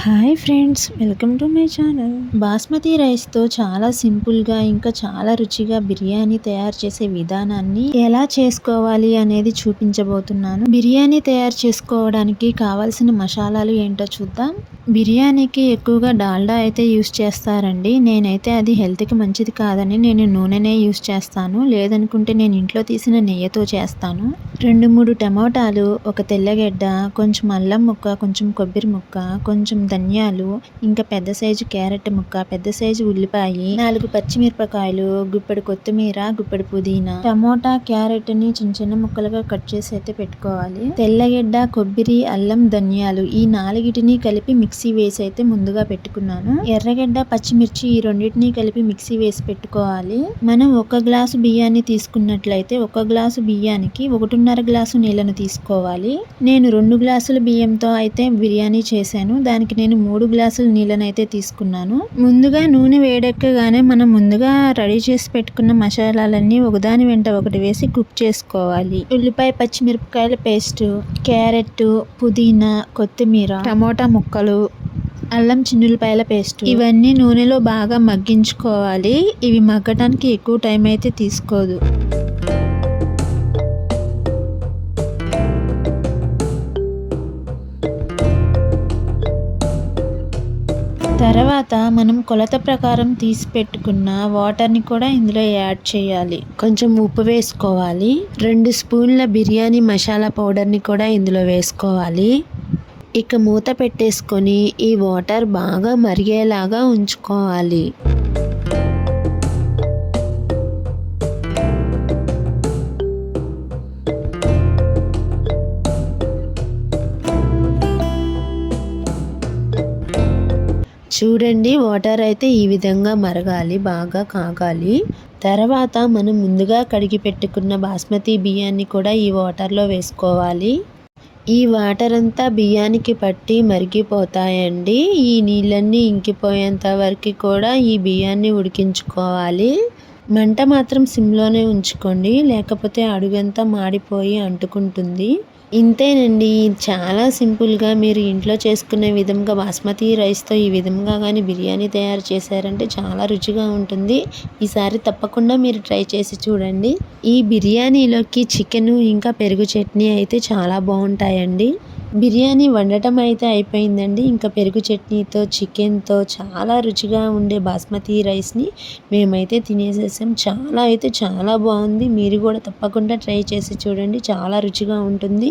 Hi friends, welcome to my channel. Basmati రైస్తో చాలా సింపుల్గా ఇంకా చాలా రుచిగా బిర్యానీ తయారు చేసే విధానాన్ని ఎలా చేసుకోవాలి అనేది చూపించబోతున్నాను. బిర్యానీ తయారు చేసుకోవడానికి కావాల్సిన మసాలాలు ఏంటో చూద్దాం. బిర్యానీకి ఎక్కువగా డాల్డా అయితే యూస్ చేస్తారండి. నేనైతే అది హెల్త్కి మంచిది కాదని నేను నూనెనే యూస్ చేస్తాను. లేదనుకుంటే నేను ఇంట్లో తీసిన నెయ్యితో చేస్తాను. 2-3 టమోటాలు, ఒక తెల్లగడ్డ, కొంచెం అల్లం ముక్క, కొంచెం కొబ్బరి ముక్క, కొంచెం ధనియాలు, ఇంకా పెద్ద సైజు క్యారెట్ ముక్క, పెద్ద సైజు ఉల్లిపాయ, 4 పచ్చిమిరపకాయలు, గుప్పెడు కొత్తిమీర, గుప్పెడు పుదీనా, టమోటా, క్యారెట్ ని చిన్న చిన్న ముక్కలుగా కట్ చేసి అయితే పెట్టుకోవాలి. తెల్లగడ్డ, కొబ్బరి, అల్లం, ధనియాలు ఈ 4టిని కలిపి మిక్సీ వేసి అయితే ముందుగా పెట్టుకున్నాను. ఎర్రగడ్డ, పచ్చిమిర్చి ఈ రెండింటిని కలిపి మిక్సీ వేసి పెట్టుకోవాలి. మనం 1 గ్లాసు బియ్యాన్ని తీసుకున్నట్లయితే 1 గ్లాసు బియ్యానికి 1.5 గ్లాసు నీళ్లను తీసుకోవాలి. నేను 2 గ్లాసుల బియ్యంతో అయితే బిర్యానీ చేశాను. దానికి నేను 3 గ్లాసుల నీళ్ళని అయితే తీసుకున్నాను. ముందుగా నూనె వేడెక్కగానే మనం ముందుగా రెడీ చేసి పెట్టుకున్న మసాలాలన్నీ ఒకదాని వెంట ఒకటి వేసి కుక్ చేసుకోవాలి. ఉల్లిపాయ, పచ్చిమిరపకాయల పేస్ట్, క్యారెట్, పుదీనా, కొత్తిమీర, టమోటా ముక్కలు, అల్లం చిన్నులపాయల పేస్ట్ ఇవన్నీ నూనెలో బాగా మగ్గించుకోవాలి. ఇవి మగ్గటానికి ఎక్కువ టైం అయితే తీసుకోదు. తర్వాత మనం కొలత ప్రకారం తీసి పెట్టుకున్న వాటర్ని కూడా ఇందులో యాడ్ చేయాలి. కొంచెం ఉప్పు వేసుకోవాలి. 2 స్పూన్ల బిర్యానీ మసాలా పౌడర్ని కూడా ఇందులో వేసుకోవాలి. ఇక మూత పెట్టేసుకొని ఈ వాటర్ బాగా మరిగేలాగా ఉంచుకోవాలి. చూడండి, వాటర్ అయితే ఈ విధంగా మరగాలి, బాగా కాగాలి. తర్వాత మనం ముందుగా కడిగి పెట్టుకున్న బాస్మతి బియ్యాన్ని కూడా ఈ వాటర్లో వేసుకోవాలి. ఈ వాటర్ అంతా బియ్యానికి పట్టి మరిగిపోతాయండి. ఈ నీళ్ళన్నీ ఇంకిపోయేంత వరకు కూడా ఈ బియ్యాన్ని ఉడికించుకోవాలి. మంట మాత్రం సిమ్లోనే ఉంచుకోండి, లేకపోతే అడుగంతా మాడిపోయి అంటుకుంటుంది. ఇంతేనండి, చాలా సింపుల్గా మీరు ఇంట్లో చేసుకునే విధంగా బాస్మతి రైస్తో ఈ విధంగా కానీ బిర్యానీ తయారు చేశారంటే చాలా రుచిగా ఉంటుంది. ఈసారి తప్పకుండా మీరు ట్రై చేసి చూడండి. ఈ బిర్యానీలోకి చికెను ఇంకా పెరుగు చట్నీ అయితే చాలా బాగుంటాయండి. బిర్యానీ వండటం అయితే అయిపోయిందండి. ఇంకా పెరుగు చట్నీతో, చికెన్తో చాలా రుచిగా ఉండే బాస్మతి రైస్ని మేమైతే తినేసేసాం. చాలా బాగుంది. మీరు కూడా తప్పకుండా ట్రై చేసి చూడండి, చాలా రుచిగా ఉంటుంది.